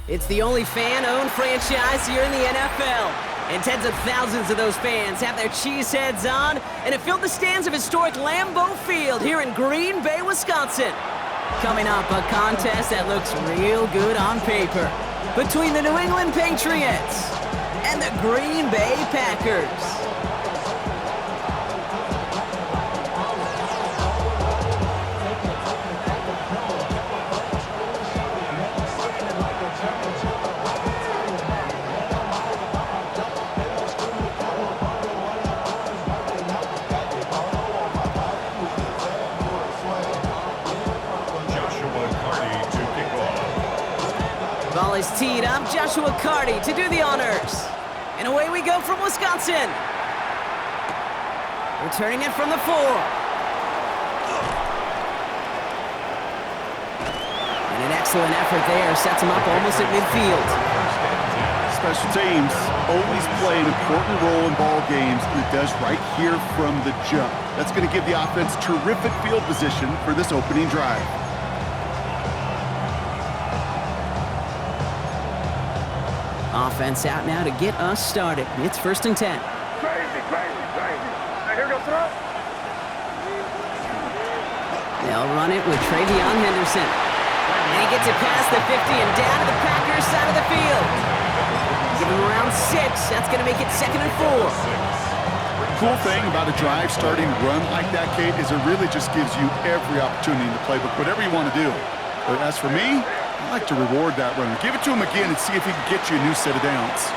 It's the only fan-owned franchise here in the NFL. And tens of thousands of those fans have their cheeseheads on, and it filled the stands of historic Lambeau Field here in Green Bay, Wisconsin. Coming up, a contest that looks real good on paper between the New England Patriots and the Green Bay Packers. Ball is teed up. Joshua Carty to do the honors. And away we go from Wisconsin. Returning it from the 4. And an excellent effort there. Sets him up almost at midfield. Special teams always play an important role in ball games, and it does right here from the jump. That's going to give the offense terrific field position for this opening drive. Offense out now to get us started. It's 1st and 10. Crazy. Now here goes throw. They'll run it with Travion Henderson. And he gets it past the 50 and down to the Packers side of the field. Give him around 6. That's going to make it 2nd and 4. Cool thing about a drive starting run like that, Kate, is it really just gives you every opportunity in the playbook, whatever you want to do. But as for me, I like to reward that runner. Give it to him again and see if he can get you a new set of downs.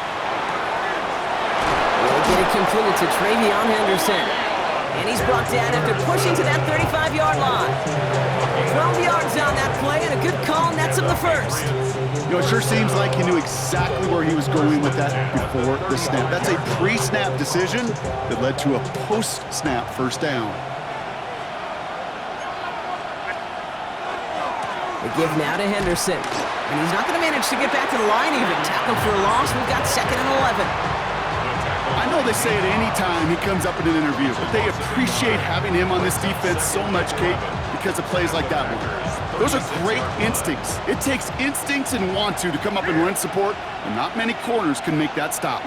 We'll get it completed to Travion Henderson. And he's brought down after pushing to that 35-yard line. 12 yards on that play, and a good call nets him the first. You know, it sure seems like he knew exactly where he was going with that before the snap. That's a pre-snap decision that led to a post-snap first down. The give now to Henderson. And he's not going to manage to get back to the line even. Tackled for a loss. We've got 2nd and 11. I know they say it any time he comes up in an interview, but they appreciate having him on this defense so much, Kate, because of plays like that one. Those are great instincts. It takes instincts and want to come up and run support, and not many corners can make that stop.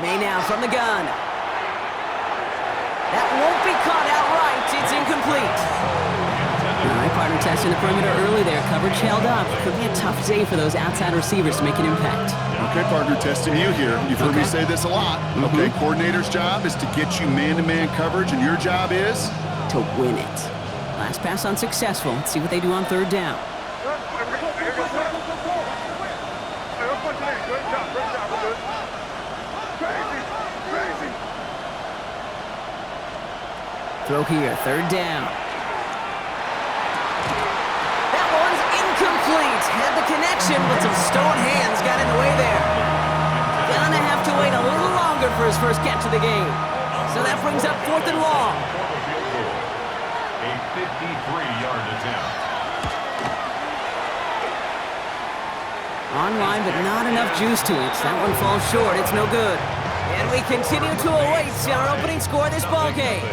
May now from the gun. That won't be caught outright. It's incomplete. All right, partner testing the perimeter early there. Coverage held up. Could be a tough day for those outside receivers to make an impact. Okay, partner, testing you here. You've heard me say this a lot. Okay, coordinator's job is to get you man-to-man coverage, and your job is? To win it. Last pass unsuccessful. Let's see what they do on 3rd down. Throw here, 3rd down. That one's incomplete. Had the connection, but some stone hands got in the way there. Gonna have to wait a little longer for his first catch of the game. So that brings up 4th and long. A 53-yard attempt. Online, but not enough juice to it. That one falls short. It's no good. And we continue to await our opening score of this ball game.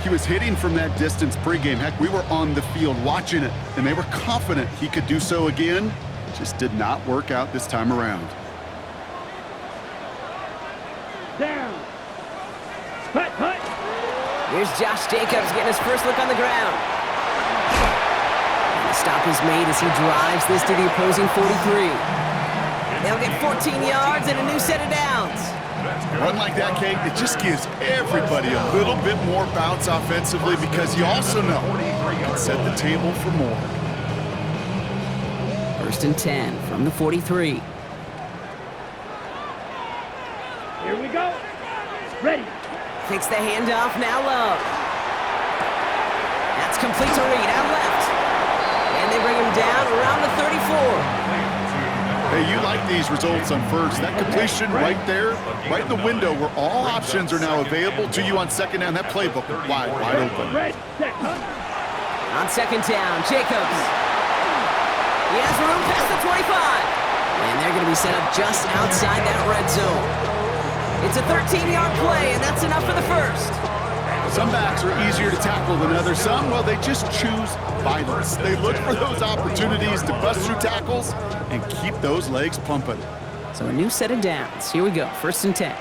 He was hitting from that distance pregame. Heck, we were on the field watching it, and they were confident he could do so again. Just did not work out this time around. Down. Hut. Here's Josh Jacobs getting his first look on the ground. And the stop is made as he drives this to the opposing 43. They'll get 14 yards and a new set of downs. A run like that, Kate, it just gives everybody a little bit more bounce offensively because you also know you can set the table for more. 1st and 10 from the 43. Here we go. Ready. Takes the handoff, now Love. That's complete to Reed, out left. And they bring him down around the 34. Hey, you like these results on first. That completion right there, right in the window where all options are now available to you on 2nd down. That playbook wide open. On 2nd down, Jacobs. He has room past the 25. And they're going to be set up just outside that red zone. It's a 13-yard play, and that's enough for the first. Some backs are easier to tackle than others. Some, well, they just choose violence. They look for those opportunities to bust through tackles and keep those legs pumping. So a new set of downs. Here we go, 1st and 10.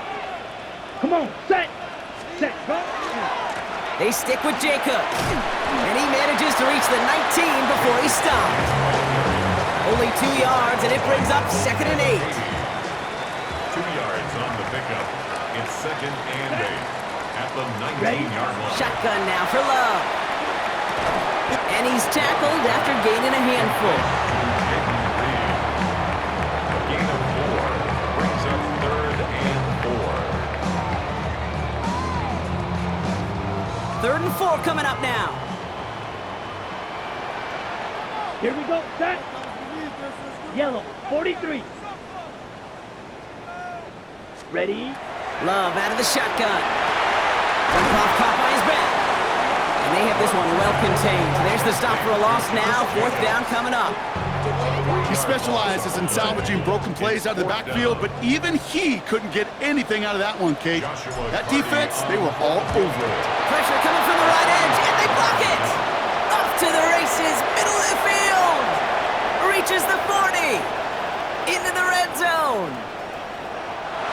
Come on, set, go. They stick with Jacobs. And he manages to reach the 19 before he stopped. Only 2 yards, and it brings up 2nd and 8. 2 yards on the pickup. It's 2nd and 8 at the 19-yard line. Shotgun now for Love. And he's tackled after gaining a handful. A gain of 4 brings up 3rd and 4. 3rd and 4 coming up now. Here we go, set. Yellow, 43. Ready? Love out of the shotgun. Dump-off caught by his back. And they have this one well contained. There's the stop for a loss now. 4th down coming up. He specializes in salvaging broken plays out of the backfield, but even he couldn't get anything out of that one, Kate. That defense, they were all over it. Pressure coming from the right edge, and they block it. Off to the races, middle of the field. Reaches the 40. Into the red zone.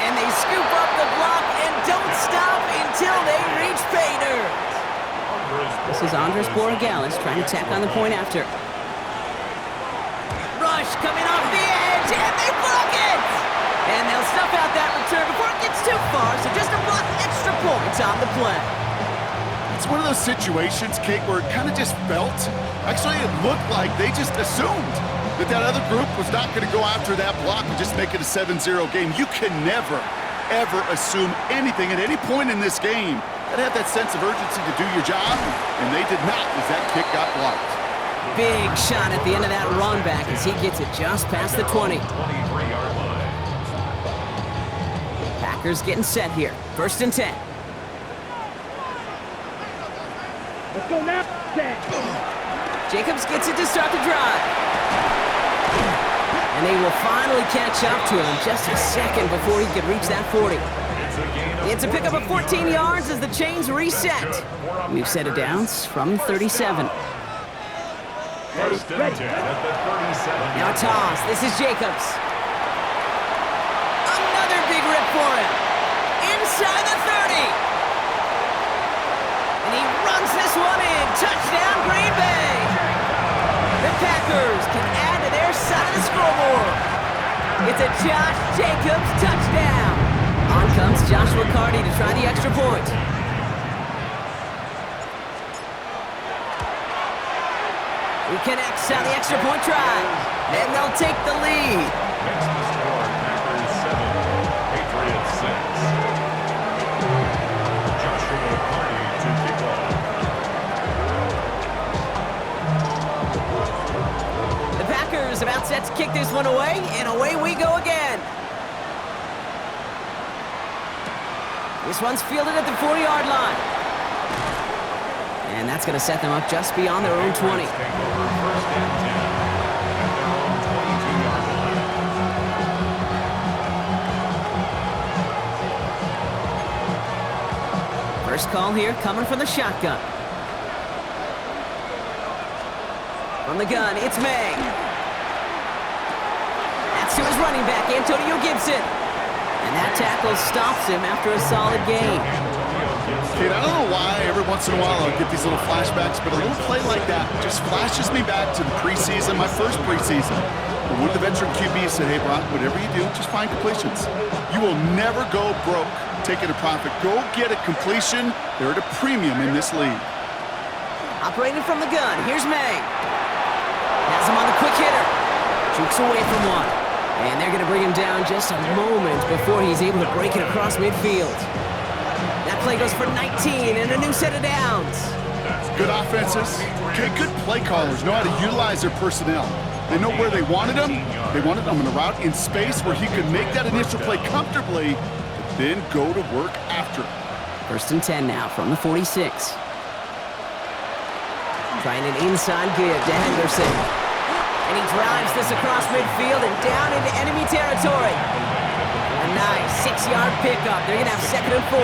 And they scoop up the block and don't stop until they reach pay dirt. This is Andres Borregales trying to tack on the point after. Rush coming off the edge, and they block it! And they'll stuff out that return before it gets too far, so just a block extra points on the play. It's one of those situations, Kate, where it kind of just felt, actually it looked like they just assumed that other group was not going to go after that block and just make it a 7-0 game. You can never, ever assume anything at any point in this game. You gotta have that sense of urgency to do your job, and they did not as that kick got blocked. Big shot at the end of that run back as he gets it just past the 20. 23-yard line. Packers getting set here. 1st and 10. Let's go now, set. Jacobs gets it to start the drive. And they will finally catch up to him just a second before he could reach that 40. It's a pickup of 14 yards as the chains reset. We've set it downs from 37. 1st and 10 at the 37. Now toss. This is Jacobs. Another big rip for him. Inside the 30. And he runs this one in. Touchdown, Green Bay. The Packers can add to their side of the scoreboard. It's a Josh Jacobs touchdown. On comes Joshua Carty to try the extra point. He connects on the extra point try. And they'll take the lead. Makes the score Packers 7, Patriots 6. Joshua Carty to kick off. The Packers about set to kick this one away, and away we go again. This one's fielded at the 40-yard line. And that's going to set them up just beyond their own 20. Take over 1st and 10 at their own 22-yard line. First call here coming from the shotgun. From the gun, it's May. That's to his running back, Antonio Gibson. And that tackle stops him after a solid gain. Kate, I don't know why every once in a while I'll get these little flashbacks, but a little play like that just flashes me back to the preseason, my first preseason. When one of the veteran QBs said, hey, Brock, whatever you do, just find completions. You will never go broke taking a profit. Go get a completion. They're at a premium in this league. Operating from the gun, here's May. Has him on the quick hitter. Jukes away from one. And they're going to bring him down just a moment before he's able to break it across midfield. That play goes for 19 and a new set of downs. Good offenses. Okay, good play callers know how to utilize their personnel. They know where they wanted them. They wanted them on a route in space where he could make that initial play comfortably, but then go to work after it. 1st and 10 now from the 46. Trying an inside give to Henderson. And he drives this across midfield and down into enemy territory. A nice 6-yard pickup. They're going to have 2nd and 4.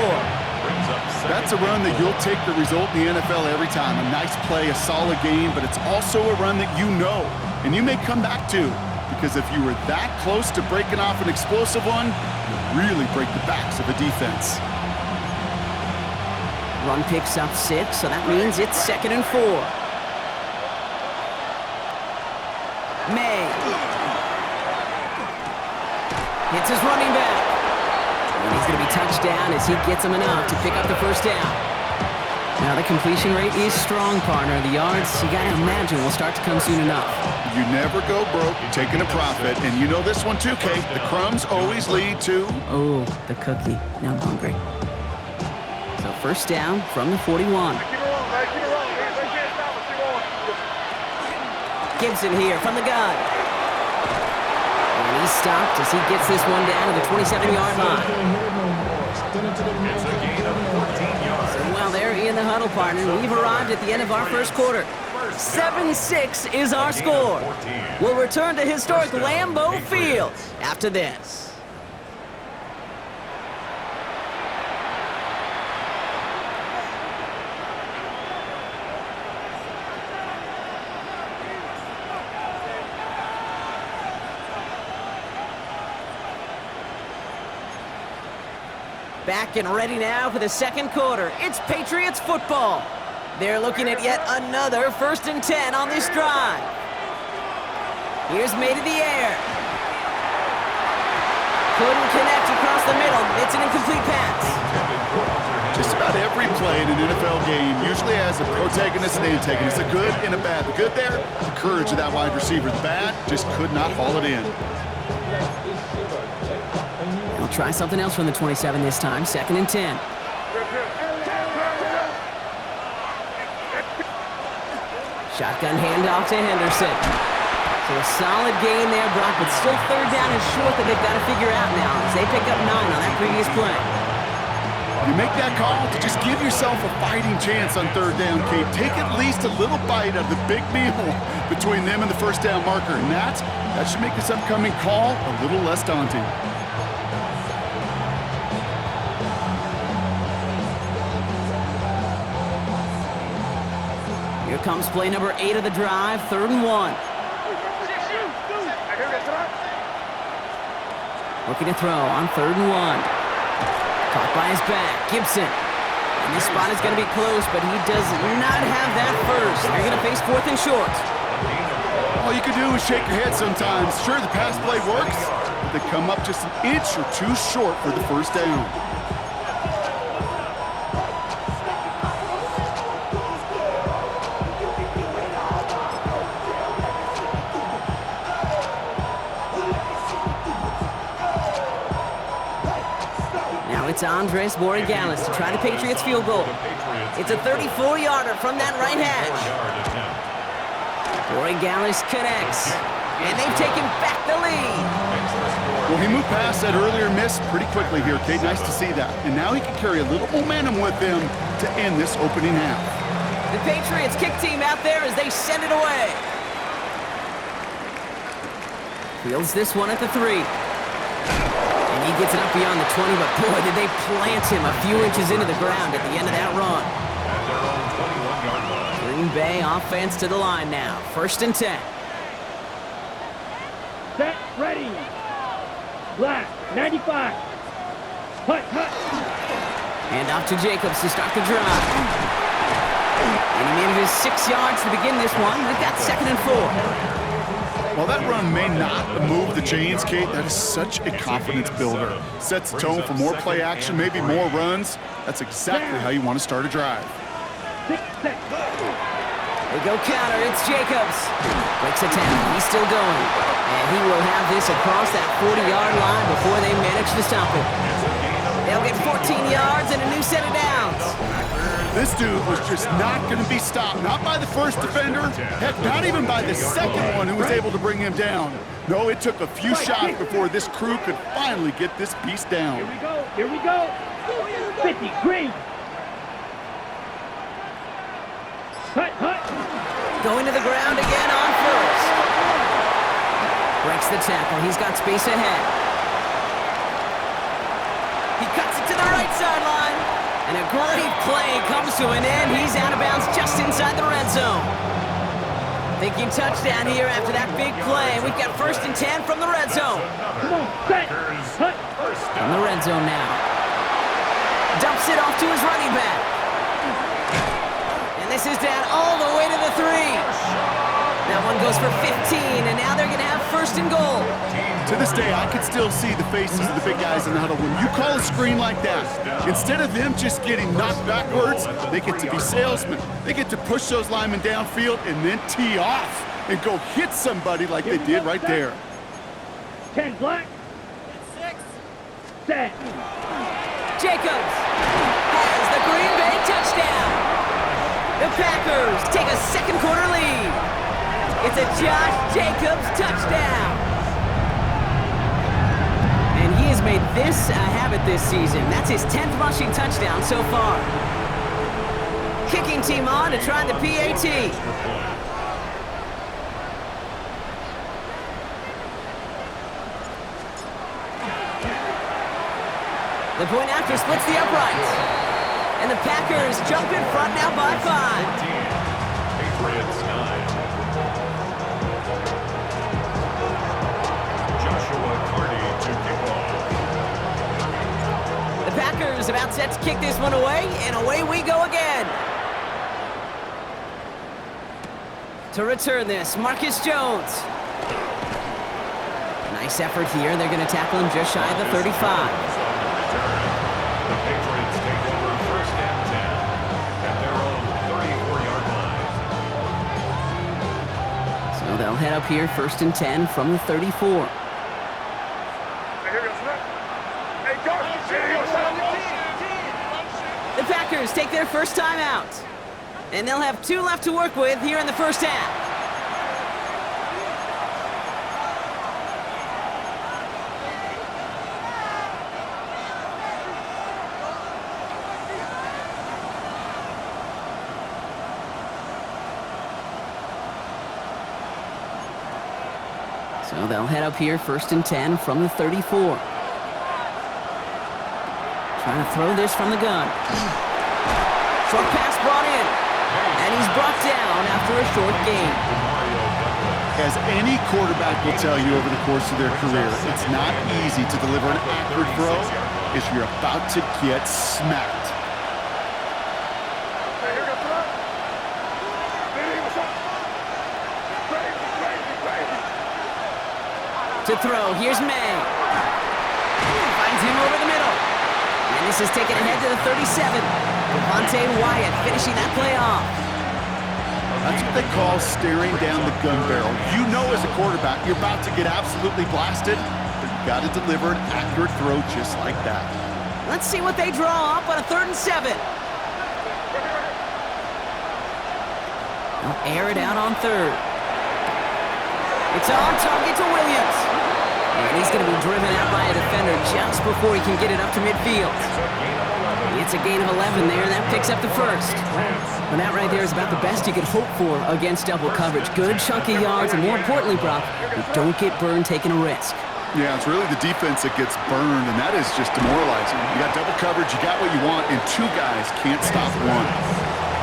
Brings up That's a run that you'll take the result in the NFL every time. A nice play, a solid game, but it's also a run that you know, and you may come back to, because if you were that close to breaking off an explosive one, you really break the backs of a defense. Run picks up 6, so that means it's 2nd and 4. May hits his running back. And he's going to be touched down as he gets him enough to pick up the first down. Now the completion rate is strong, partner. The yards, you got to imagine, will start to come soon enough. You never go broke taking a profit, and you know this one too, Kate. The crumbs always lead to... Oh, the cookie. Now I'm hungry. So first down from the 41. Gibson here from the gun. And he's stopped as he gets this one down to the 27-yard line. It's a gain of 14 yards. So while they're in the huddle, partner, we've arrived at the end of our first quarter. 7-6 is our score. We'll return to historic Lambeau Field after this. Back and ready now for the second quarter. It's Patriots football. They're looking at yet another 1st and 10 on this drive. Here's May to the air. Couldn't connect across the middle. It's an incomplete pass. Just about every play in an NFL game usually has a protagonist and antagonist, a good and a bad. The good there, the courage of that wide receiver. The bad, just could not haul it in. They'll try something else from the 27 this time. 2nd and 10. Shotgun handoff to Henderson. So a solid gain there, Brock, but still 3rd down and short that they've got to figure out now as they pick up 9 on that previous play. You make that call to just give yourself a fighting chance on 3rd down, Kate. Take at least a little bite out of the big meal between them and the first down marker, and that should make this upcoming call a little less daunting. Here comes play number 8 of the drive, 3rd and 1. Looking to throw on 3rd and 1. Caught by his back, Gibson. And this spot is going to be close, but he does not have that first. They're going to face 4th and short. All you can do is shake your head sometimes. Sure, the pass play works, but they come up just an inch or two short for the first down. It's Andres Borregales to try the Patriots field goal. It's a 34-yarder from that right hash. Borregales connects, and they've taken back the lead. Well, he moved past that earlier miss pretty quickly here, Kate. Nice to see that. And now he can carry a little momentum with him to end this opening half. The Patriots kick team out there as they send it away. Fields this one at the 3. And he gets it up beyond the 20, but boy, did they plant him a few inches into the ground at the end of that run. Green Bay offense to the line now. 1st and 10. Set, ready. Black, 95. Hut, hut. Hand off to Jacobs to start the drive. And he manages 6 yards to begin this one. We've got 2nd and 4. While that run may not move the chains, Kate, that is such a confidence builder. Sets the tone for more play action, maybe more runs. That's exactly how you want to start a drive. They go counter, it's Jacobs. Breaks a tackle, he's still going. And he will have this across that 40-yard line before they manage to stop him. They'll get 14 yards and a new set of downs. This dude was just not going to be stopped. Not by the first defender. Heck, not even by the second one who was able to bring him down. No, it took a few shots before this crew could finally get this beast down. Here we go. Here we go. 50, green. Hut, hut. Going to the ground again on 1st. Breaks the tackle. He's got space ahead. He cuts it to the right sideline. And a great play comes to an end. He's out of bounds just inside the red zone. Thinking touchdown here after that big play. We've got 1st and 10 from the red zone. Come on, set. Hut. From the red zone now. Dumps it off to his running back. And this is down all the way to the 3. That one goes for 15, and now they're going to have 1st and goal. To this day, I can still see the faces of the big guys in the huddle. When you call a screen like that, instead of them just getting knocked backwards, they get to be salesmen. They get to push those linemen downfield and then tee off and go hit somebody like they did right there. 10 black. 6. Set. Jacobs has the Green Bay touchdown. The Packers take a second quarter lead. It's a Josh Jacobs touchdown. And he has made this a habit this season. That's his 10th rushing touchdown so far. Kicking team on to try the PAT. The point after splits the uprights. And the Packers jump in front now by 5. Patriots 9. Joshua Carney to kick off. The Packers about set to kick this one away, and away we go again. To return this, Marcus Jones. Nice effort here. They're going to tackle him just shy of the 35. The Patriots take over 1st and 10 at their own 34-yard line. So they'll head up here 1st and 10 from the 34. The Packers take their first time out. And they'll have 2 left to work with here in the first half. So they'll head up here 1st and 10 from the 34. Trying to throw this from the gun. Short pass brought in. And he's brought down after a short gain. As any quarterback will tell you over the course of their career, it's not easy to deliver an accurate throw if you're about to get smacked. To throw, here's May. Finds him over the middle. And this is taken ahead to the 37. Devontae Wyatt finishing that play off. That's what they call staring down the gun barrel. You know as a quarterback, you're about to get absolutely blasted, but you've got to deliver an accurate throw just like that. Let's see what they draw up on a 3rd and 7. They'll air it out on 3rd. It's on target to Williams. And he's going to be driven out by a defender just before he can get it up to midfield. It's a gain of 11 there, and that picks up the 1st. And that right there is about the best you could hope for against double coverage. Good chunky yards, and more importantly, Brock, you don't get burned taking a risk. Yeah, it's really the defense that gets burned, and that is just demoralizing. You got double coverage, you got what you want, and 2 guys can't stop 1.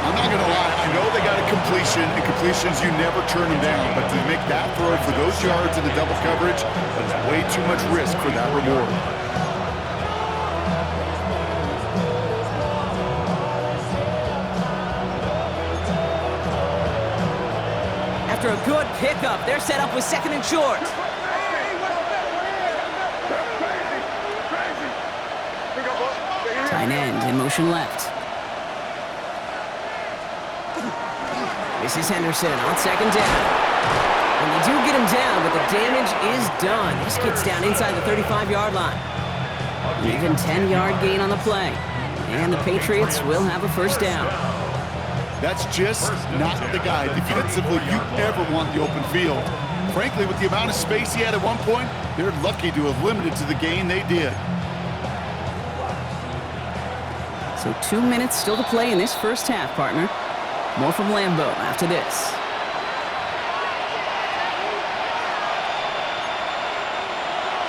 I'm not going to lie, I know they got a completion, and completions, you never turn them down, but to make that throw for those yards in the double coverage, that's way too much risk for that reward. After a good pickup, they're set up with 2nd and short. Tight end in motion left. This is Henderson on 2nd down. And they do get him down, but the damage is done. This gets down inside the 35-yard line. An even 10-yard gain on the play. And the Patriots will have a 1st down. That's just not the guy defensively you ever want the open field. Frankly, with the amount of space he had at one point, they're lucky to have limited to the gain they did. So 2 minutes still to play in this first half, partner. More from Lambeau after this.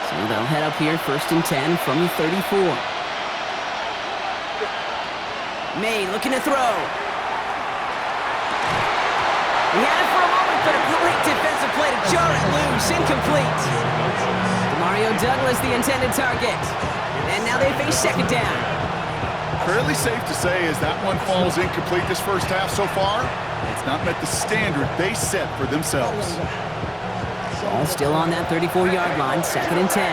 So they'll head up here 1st and 10 from the 34. May looking to throw. He had it for a moment, but a great defensive play to jar it loose. Incomplete. Mario Douglas, the intended target. And now they face second down. Fairly safe to say as that one falls incomplete this first half so far, it's not met the standard they set for themselves. Ball still on that 34-yard line, 2nd and 10.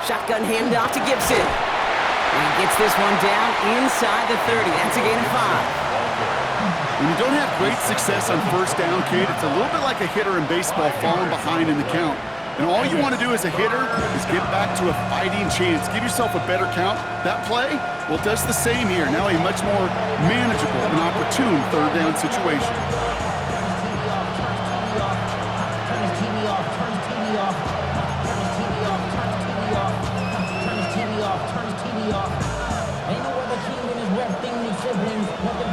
Shotgun handoff to Gibson. And he gets this one down inside the 30. That's a gain of 5. When you don't have great success on first down, Kate, it's a little bit like a hitter in baseball falling behind in the count. And all you want to do as a hitter is get back to a fighting chance. Give yourself a better count. That play, well, does the same here. Now a much more manageable and opportune third down situation.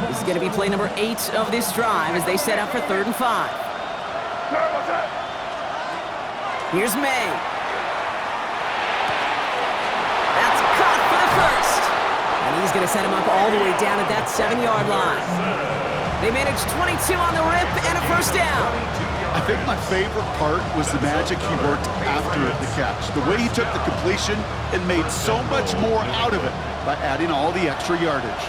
This is going to be play number 8 of this drive as they set up for 3rd and 5. Here's May. That's caught for the first. And he's going to set him up all the way down at that 7-yard line. They managed 22 on the rip and a first down. I think my favorite part was the magic he worked after the catch. The way he took the completion and made so much more out of it by adding all the extra yardage.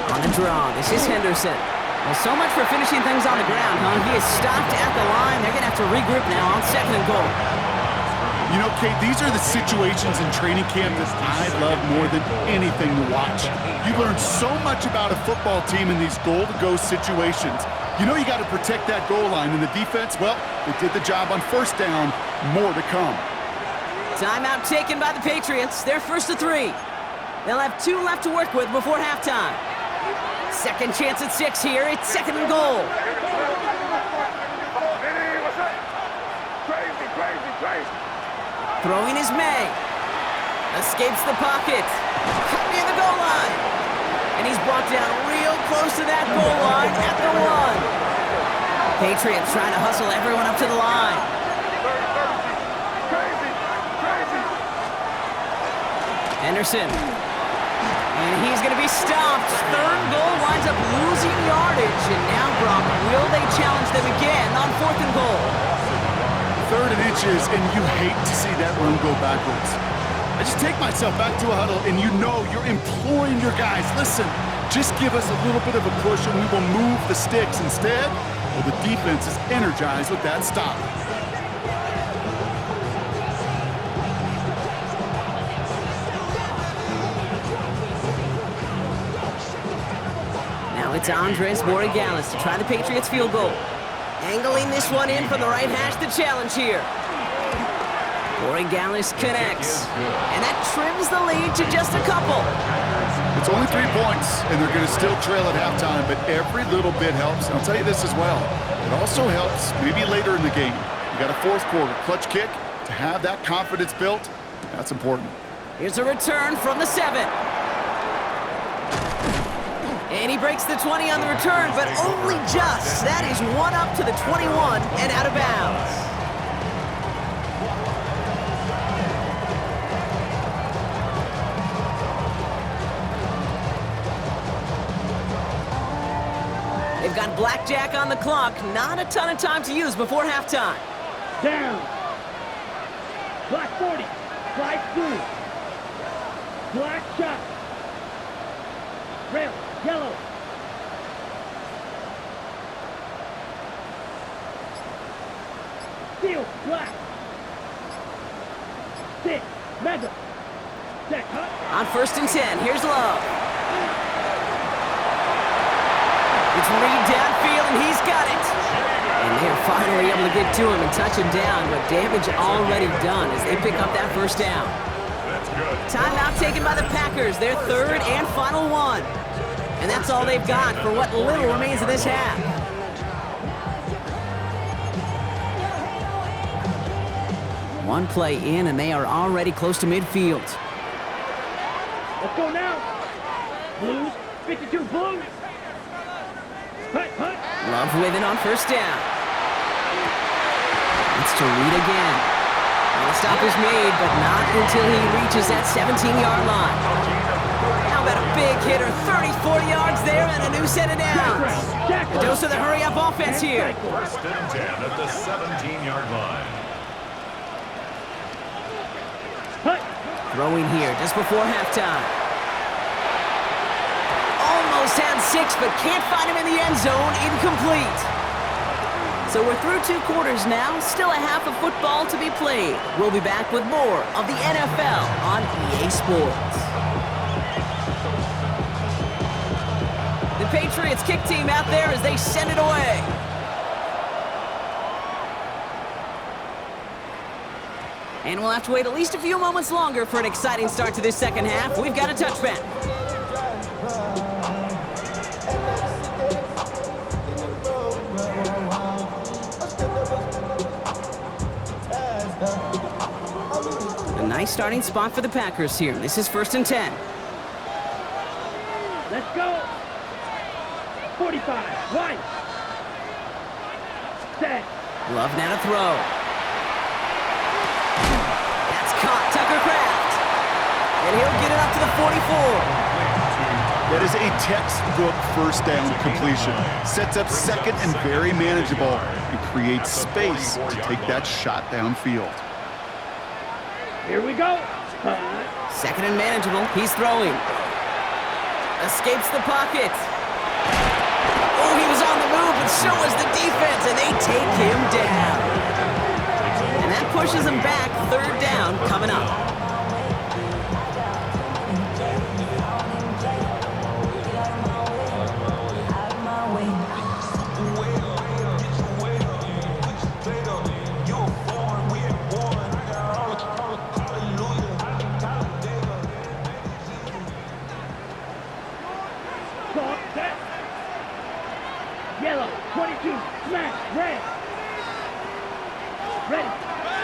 On the draw, this is Henderson. Well, so much for finishing things on the ground, huh? He is stopped at the line. They're going to have to regroup now on 2nd and goal. You know, Kate, these are the situations in training camp that I love more than anything to watch. You learn so much about a football team in these goal-to-go situations. You know you got to protect that goal line, and the defense, well, they did the job on first down. More to come. Timeout taken by the Patriots. They're 1st and 3. They'll have 2 left to work with before halftime. Second chance at 6 here. It's 2nd and goal. Throwing is May. Escapes the pocket. Cut near the goal line. And he's brought down real close to that goal line at the 1. Patriots trying to hustle everyone up to the line. Henderson. And he's going to be stopped. 3rd goal winds up losing yardage. And now, Brock, will they challenge them again on 4th and goal? 3rd and inches, and you hate to see that run go backwards. I just take myself back to a huddle, and you know you're imploring your guys, listen, just give us a little bit of a push, and we will move the sticks. Instead, well, the defense is energized with that stop. It's Andres Borregales to try the Patriots field goal. Angling this one in from the right hash, the challenge here. Borregales connects. And that trims the lead to just a couple. It's only 3 points, and they're going to still trail at halftime, but every little bit helps. And I'll tell you this as well. It also helps maybe later in the game. You got a 4th quarter clutch kick to have that confidence built. That's important. Here's a return from the 7. And he breaks the 20 on the return, but only just. That is 1 up to the 21 and out of bounds. They've got blackjack on the clock. Not a ton of time to use before halftime. Down. Black 40. Slide through. Black shot. Red. Yellow. Steel. Black. 6. Mega. Set. Cut. On 1st and 10, here's Love. It's Reed downfield, and he's got it. And they're finally able to get to him and touch him down, but damage already done as they pick up that first down. Timeout taken by the Packers, their 3rd and final one. And that's all they've got for what little remains of this half. One play in, and they are already close to midfield. Let's go now. Blues. 52 Blues. Hut, hut. Love with it on first down. It's to Reed again. And The stop is made, but not until he reaches that 17-yard line. How about a big hitter, 30, 40 yards there, and a new set of downs. A dose of the hurry-up offense here. First and 10 at the 17-yard line. Throwing here just before halftime. Almost had 6, but can't find him in the end zone. Incomplete. So we're through 2 quarters now. Still a half of football to be played. We'll be back with more of the NFL on EA Sports. The Patriots kick team out there as they send it away. And we'll have to wait at least a few moments longer for an exciting start to this second half. We've got a touchback. A nice starting spot for the Packers here. This is 1st and 10. Let's go. 45. Right. Set. Love now to throw. Caught Tucker Kraft. And he'll get it up to the 44. That is a textbook first down completion. Sets up second and very manageable and creates space to take that shot downfield. Here we go. Second and manageable. He's throwing. Escapes the pocket. Oh, he was on the move, but so was the defense, and they take him down. And that pushes him back. 3rd down coming up. Set. Yellow. 22. Smash. Red. Ready.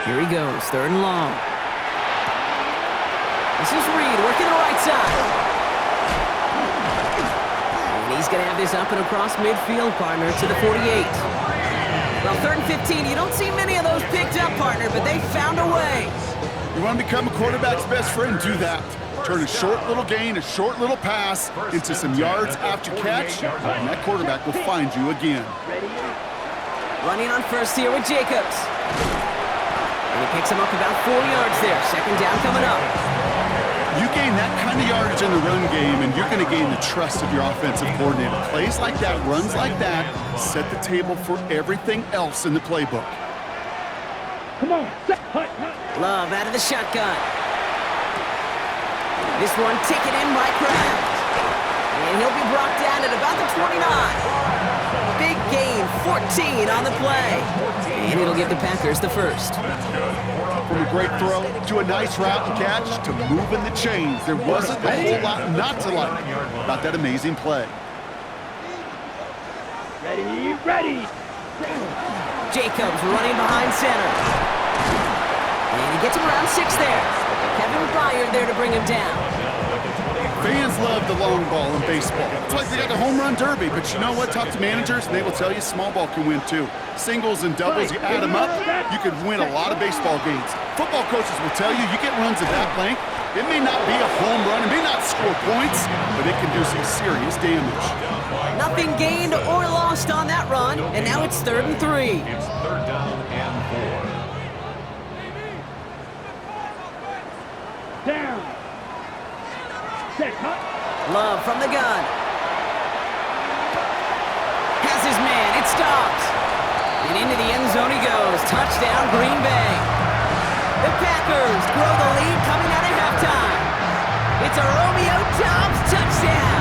Here he goes, 3rd and long. This is Reed working the right side. And he's going to have this up and across midfield, partner, to the 48. Well, 3rd and 15, you don't see many of those picked up, partner, but they found a way. You want to become a quarterback's best friend? Do that. Turn a short little gain, a short little pass into some yards after catch, and that quarterback will find you again. Running on first here with Jacobs. And he picks him up about 4 yards there. 2nd down coming up. You gain that kind of yardage in the run game, and you're going to gain the trust of your offensive coordinator. Plays like that, runs like that, set the table for everything else in the playbook. Come on. Set. Hut. Love out of the shotgun. This one taken in by Kraft. And he'll be brought down at about the 29. Big gain, 14 on the play. And it'll give the Packers the first. From a great throw to a nice route and catch to moving the chains. There wasn't a whole lot not to like about that amazing play. Ready. Jacobs running behind center. And he gets him around 6 there. Kevin Byard there to bring him down. Fans love the long ball in baseball. It's like they got the home run derby, but you know what? Talk to managers, and they will tell you small ball can win too. Singles and doubles, you add them up, you could win a lot of baseball games. Football coaches will tell you, you get runs at that length, it may not be a home run, it may not score points, but it can do some serious damage. Nothing gained or lost on that run, and now it's 3rd and 3. It's 3rd down and 4. Down. Set. Cut. Love from the gun. Has his man. It stops. And into the end zone he goes. Touchdown, Green Bay. The Packers grow the lead coming out of halftime. It's a Romeo Doubs touchdown.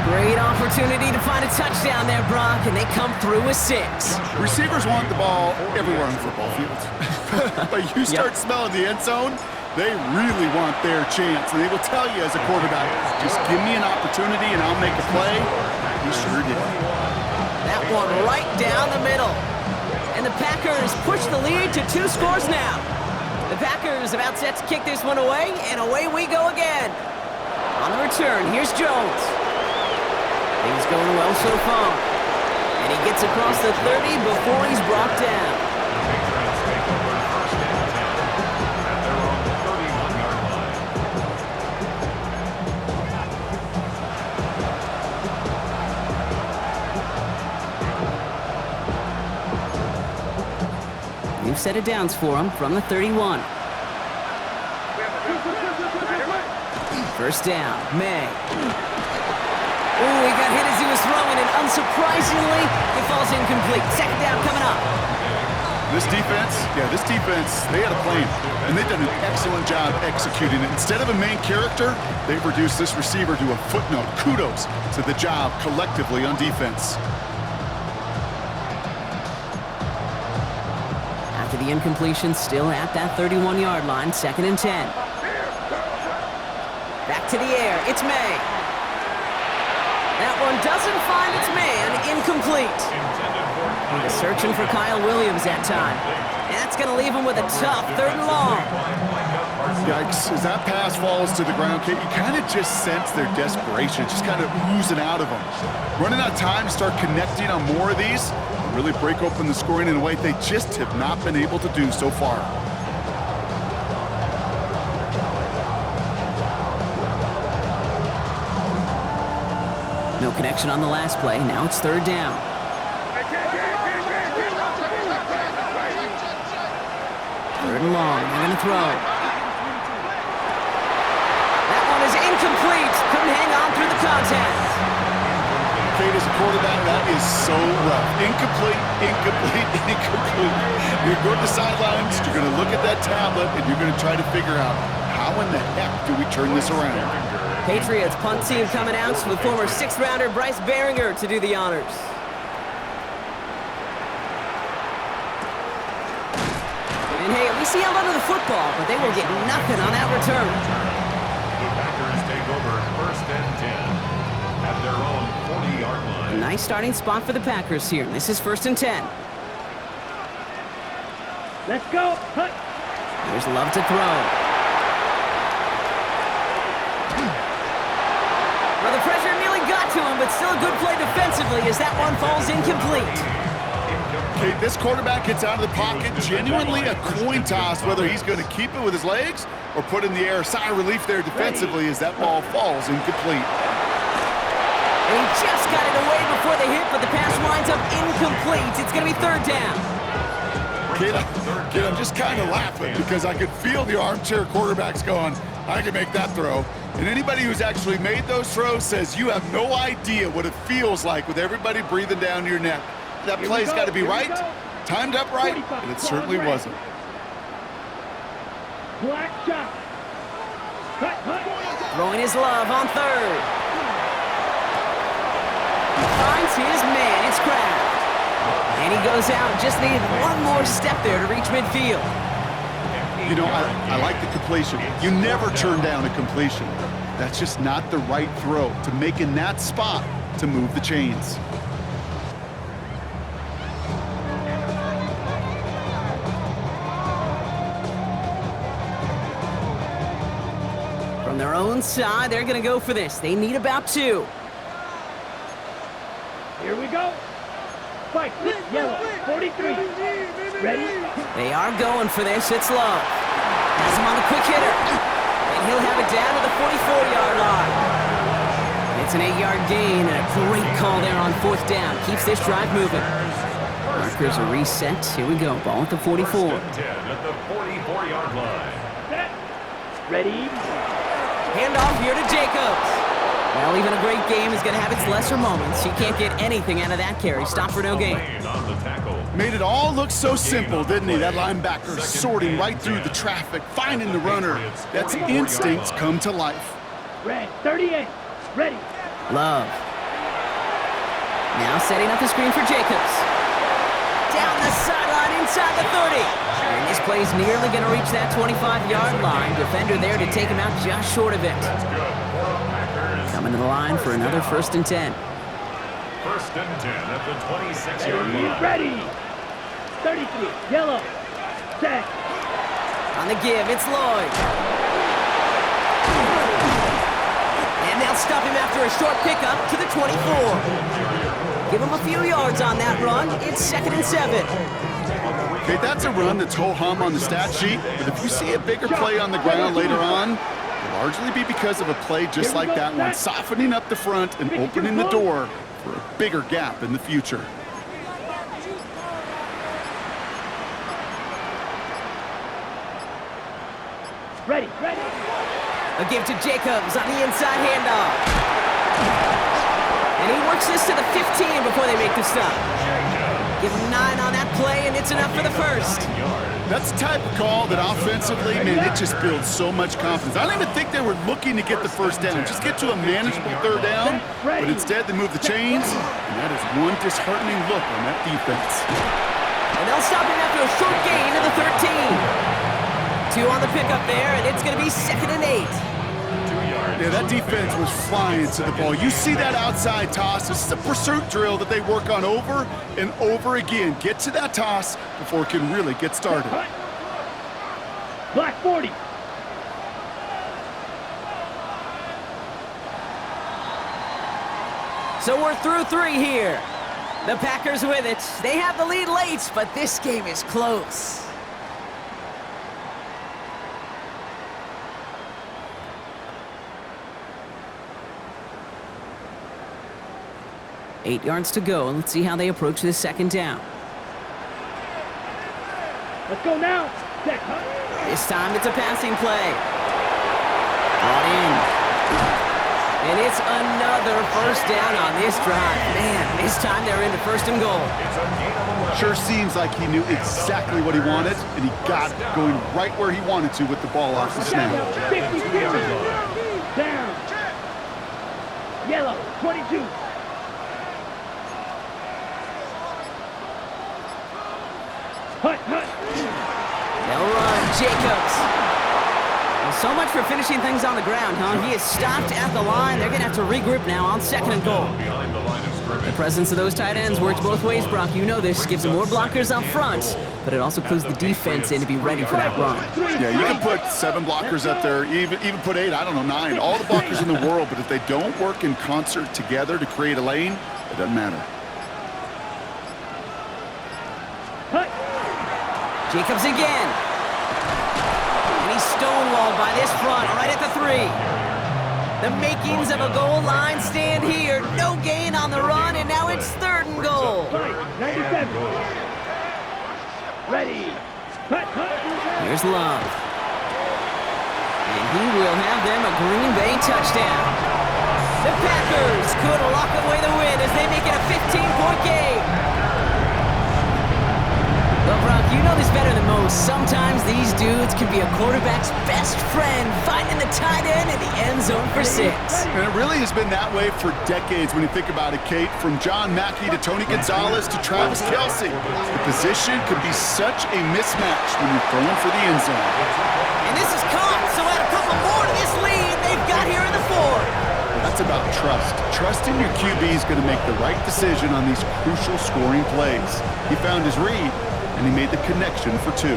Great opportunity to find a touchdown there, Brock, and they come through with 6. Receivers want the ball everywhere on the football field. But you start smelling the end zone, they really want their chance. And they will tell you as a quarterback, just give me an opportunity and I'll make a play. He sure did. That one right down the middle. And the Packers push the lead to 2 scores now. The Packers about set to kick this one away, and away we go again. On the return, here's Jones. Things going well so far. And he gets across the 30 before he's brought down. set of downs for him from the 31. First down, May. Ooh, he got hit as he was throwing, and unsurprisingly, it falls incomplete. Second down coming up. This defense, they had a plan, and they've done an excellent job executing it. Instead of a main character, they've reduced this receiver to a footnote. Kudos to the job collectively on defense. After the incompletion, still at that 31-yard line, 2nd and 10. Back to the air, it's May. That one doesn't find its man, incomplete. He's searching for Kyle Williams that time. And that's going to leave him with a tough 3rd and long. Yikes, as that pass falls to the ground, Kate, you kind of just sense their desperation, just kind of oozing out of them. Running out of time to start connecting on more of these, really break open the scoring in a way they just have not been able to do so far. No connection on the last play. Now it's 3rd down. 3rd and long. They're going to throw. That one is incomplete. Couldn't hang on through the contact. Kate, as a quarterback, that is so rough. Incomplete, incomplete, incomplete. You're going to the sidelines, you're going to look at that tablet, and you're going to try to figure out how in the heck do we turn this around. Patriots punt team coming out with former 6th-rounder Bryce Behringer to do the honors. And hey, at least he held onto the football, but they will get nothing on that return. The Packers take over 1st and 10 at their own 40-yard line. A nice starting spot for the Packers here. This is 1st and 10. Let's go. Hut. There's Love to throw. Well, the pressure nearly got to him, but still a good play defensively as that one falls incomplete. Okay, this quarterback gets out of the pocket, genuinely a coin toss, whether he's going to keep it with his legs or put in the air. Sigh of relief there defensively as that ball falls incomplete. And he just got it away before the hit, but the pass winds up incomplete. It's going to be 3rd down. Kid, I'm just kind of laughing because I could feel the armchair quarterbacks going, I can make that throw. And anybody who's actually made those throws says you have no idea what it feels like with everybody breathing down your neck. That play's got to be right, timed up right, and it certainly wasn't. Black shot. Cut, cut. Throwing his Love on 3rd. He finds his man. It's Kraft. And he goes out. Just needed one more step there to reach midfield. You know, I like the completion. You never turn down a completion. That's just not the right throw to make in that spot to move the chains. From their own side, they're going to go for this. They need about 2. Here we go. Spike, yellow, 43. Ready? They are going for this. It's Love. Has him on a quick hitter. And he'll have it down to the 44-yard line. It's an 8-yard gain and a great call there on 4th down. Keeps this drive moving. Markers are reset. Here we go. Ball at the 44. 1st and 10 at the 44-yard line. Set. Ready? Handoff here to Jacobs. Well, even a great game is going to have its lesser moments. He can't get anything out of that carry. Stop for no gain. Made it all look so simple, didn't he? That linebacker sorting right through the traffic, finding the runner. That's instincts come to life. Red, 38. Ready. Love. Now setting up the screen for Jacobs. Down the sideline inside the 30. And this play's nearly going to reach that 25-yard line. Defender there to take him out just short of it. Coming to the line for another 1st and 10. 1st and 10 at the 26-yard line. Ready. 33. Yellow. Set. On the give, it's Lloyd. And they'll stop him after a short pickup to the 24. Give him a few yards on that run. It's 2nd and 7. Okay, that's a run that's ho-hum on the stat sheet, but if you see a bigger play on the ground later on, it'll largely be because of a play just like that one, softening up the front and opening the door for a bigger gap in the future. Ready. A give to Jacobs on the inside handoff. And he works this to the 15 before they make the stop. Give him 9 on that play, and it's enough for the first. That's the type of call that offensively, man, it just builds so much confidence. I don't even think they were looking to get the first down. Just get to a manageable third down, but instead they move the chains, and that is one disheartening look on that defense. And they'll stop him after a short gain to the 13. 2 on the pickup there, and it's going to be 2nd and 8. Yeah, that defense was flying to the ball. You see that outside toss. This is a pursuit drill that they work on over and over again. Get to that toss before it can really get started. Black 40. So we're through 3 here. The Packers with it. They have the lead late, but this game is close. Eight yards to go, and let's see how they approach this 2nd down. Let's go now. Set. This time it's a passing play. Brought in. And it's another first down on this drive. Man, this time they're into 1st and goal. Sure seems like he knew exactly what he wanted, and he got it going right where he wanted to with the ball off the snap. 50 down. Yellow, 22. Hut. They'll run. Jacobs. Well, so much for finishing things on the ground, huh? He is stopped at the line. They're going to have to regroup now on 2nd and goal. The presence of those tight ends works both ways, Brock. You know this. Gives them more blockers up front, but it also clues the defense in to be ready for that run. Yeah, you can put 7 blockers up there, even put 8, I don't know, 9. All the blockers in the world, but if they don't work in concert together to create a lane, it doesn't matter. Jacobs again. And he's stonewalled by this front right at the 3. The makings of a goal line stand here. No gain on the run, and now it's 3rd and goal. 97. Ready. Here's Love. And he will have them a Green Bay touchdown. The Packers could lock away the win as they make it a 15-point game. Well, Brock, you know this better than most. Sometimes these dudes can be a quarterback's best friend, finding the tight end in the end zone for 6. And it really has been that way for decades when you think about it, Kate. From John Mackey to Tony Gonzalez to Travis Kelce. The position could be such a mismatch when you're throwing for the end zone. And this is caught, so add a couple more to this lead they've got here in the 4th. That's about trust. Trusting your QB is going to make the right decision on these crucial scoring plays. He found his read, and he made the connection for 2.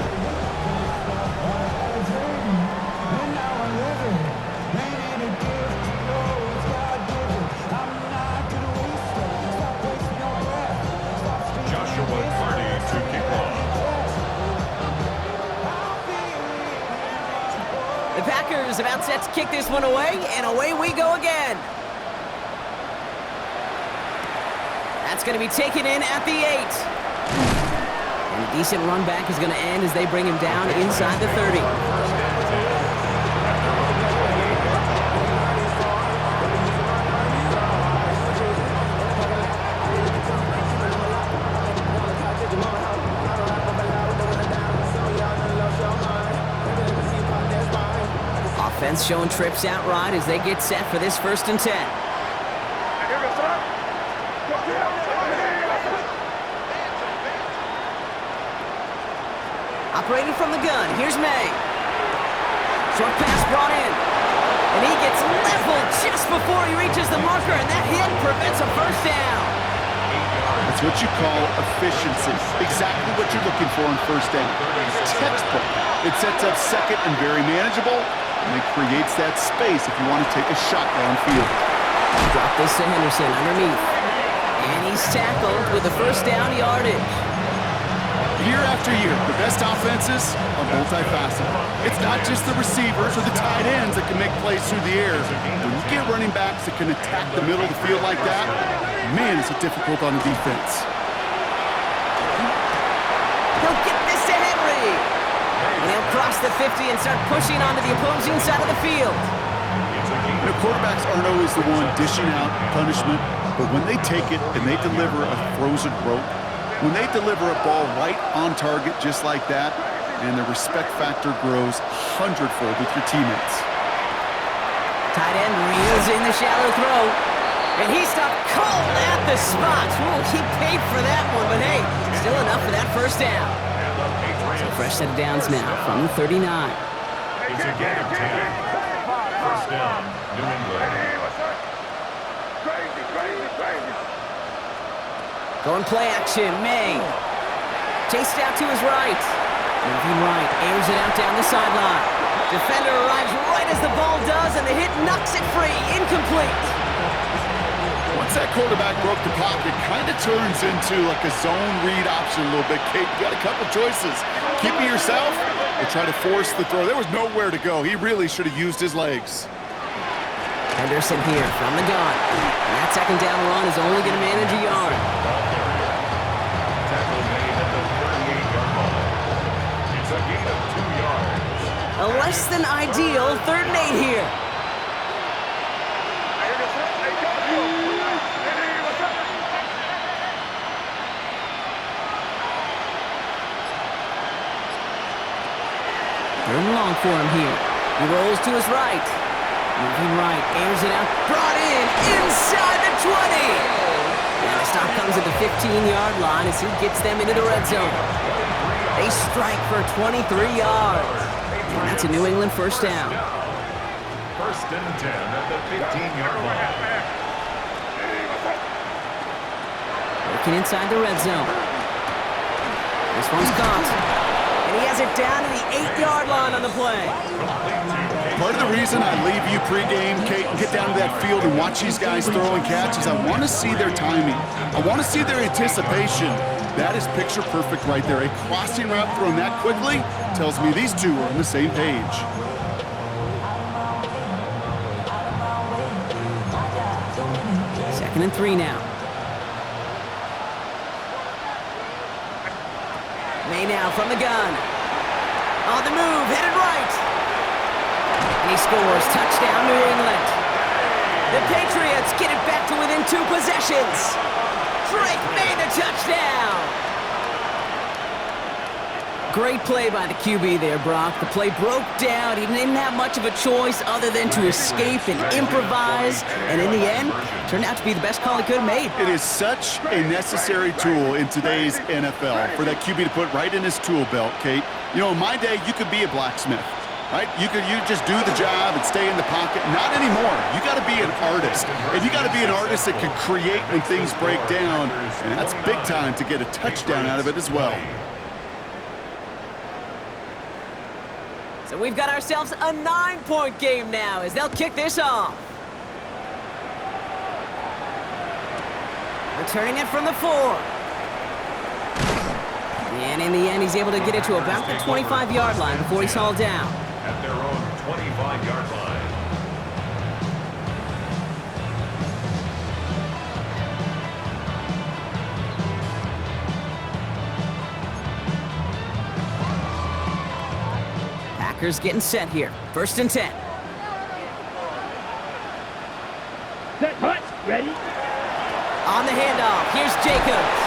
Joshua Carney to kick off. The Packers about set to kick this one away, and away we go again. That's going to be taken in at the 8. And a decent run back is going to end as they bring him down inside the 30. Offense showing trips out right as they get set for this 1st and 10. Operating from the gun, here's May. Short pass brought in. And he gets leveled just before he reaches the marker, and that hit prevents a 1st down. That's what you call efficiency. Exactly what you're looking for on 1st down. Textbook. It sets up 2nd and very manageable, and it creates that space if you want to take a shot downfield. Drop this to Henderson underneath. And he's tackled with the 1st down yardage. Year after year, the best offenses are multifaceted. It's not just the receivers or the tight ends that can make plays through the air. When you get running backs that can attack the middle of the field like that, man, is it difficult on the defense. He'll get this to Henry. And he'll cross the 50 and start pushing onto the opposing side of the field. You know, quarterbacks aren't always the one dishing out punishment, but when they take it and they deliver a frozen rope, when they deliver a ball right on target just like that, and the respect factor grows hundredfold with your teammates. Tight end reels in the shallow throw. And he stopped cold at the spot. Ooh, he paid for that one, but hey, still enough for that first down. So fresh set of downs now from the 39. It's a gain of 10. First down, New England. Going play action, May. Chased out to his right. Moving right, airs it out down the sideline. Defender arrives right as the ball does, and the hit knocks it free. Incomplete. Once that quarterback broke the pocket, kind of turns into like a zone read option a little bit. Kate, you got a couple choices. Keep it yourself or try to force the throw. There was nowhere to go. He really should have used his legs. Henderson here from the gun. And that second down run is only going to manage a yard. Tackle made at the 38-yard line. It's a gain of 2 yards. A less than ideal 3rd and 8 here. Third and long for him here. He rolls to his right. Moving right, airs it out, brought in, inside the 20! And the stop comes at the 15-yard line as he gets them into the red zone. They strike for 23 yards. And that's a New England first down. First and 10 at the 15-yard line. Working inside the red zone. This one's caught. And he has it down to the 8-yard line on the play. Part of the reason I leave you pregame, Kate, and get down to that field and watch these guys throw and catch is I want to see their timing. I want to see their anticipation. That is picture perfect right there. A crossing route thrown that quickly tells me these two are on the same page. Second and 3 now. May now from the gun. On the move, headed right. And he scores. Touchdown, New England. The Patriots get it back to within 2 possessions. Drake made the touchdown. Great play by the QB there, Brock. The play broke down. He didn't have much of a choice other than to escape and improvise. And in the end, turned out to be the best call he could have made. It is such a necessary tool in today's NFL for that QB to put right in his tool belt, Kate. You know, in my day, you could be a blacksmith, right? You just do the job and stay in the pocket. Not anymore. You got to be an artist. And you got to be an artist that can create when things break down. And that's big time to get a touchdown out of it as well. So we've got ourselves a 9-point game now as they'll kick this off. Returning it from the 4. And in the end, he's able to get it to about the 25-yard line before he's hauled down. At their own 25-yard line. Packers getting set here. First and 10. Set, hut, ready? On the handoff, here's Jacobs.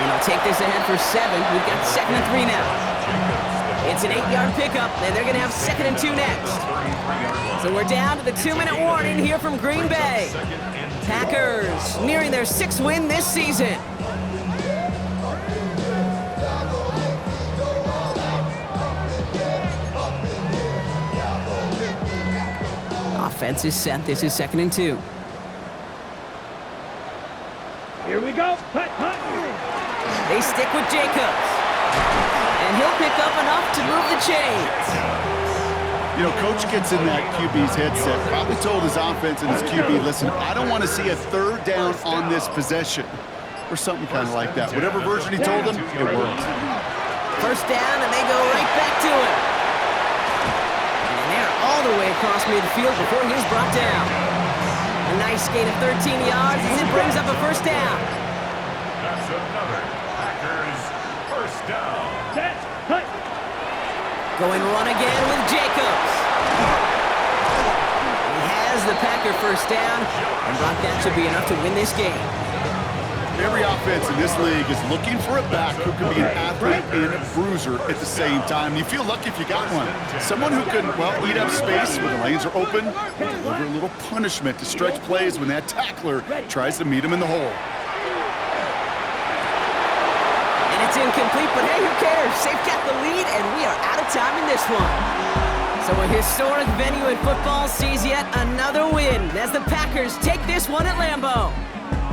And he'll take this ahead for 7. We've got second and 3 now. It's an 8-yard pickup, and they're going to have second and 2 next. So we're down to the 2-minute warning here from Green Bay. Packers nearing their 6th win this season. Offense is set. This is second and 2. Here we go. Hut, hut. They stick with Jacobs. And he'll pick up enough to move the chains. You know, coach gets in that QB's headset, probably told his offense and his QB, listen, I don't want to see a 3rd down on this possession. Or something kind of like that. Whatever version he told them, it worked. First down, and they go right back to him. And they're all the way across midfield before he's brought down. A nice gain of 13 yards as it brings up a first down. That's another Packers first down. Set, hut. Going run again with Jacobs. He has the Packer first down, and Brock, that should be enough to win this game. Every offense in this league is looking for a back who can be an athlete and a bruiser at the same time. You feel lucky if you got one. Someone who can, well, eat up space when the lanes are open, and deliver a little punishment to stretch plays when that tackler tries to meet him in the hole. It's incomplete, but hey, who cares? They've got the lead, and we are out of time in this one. So a historic venue in football sees yet another win as the Packers take this one at Lambeau.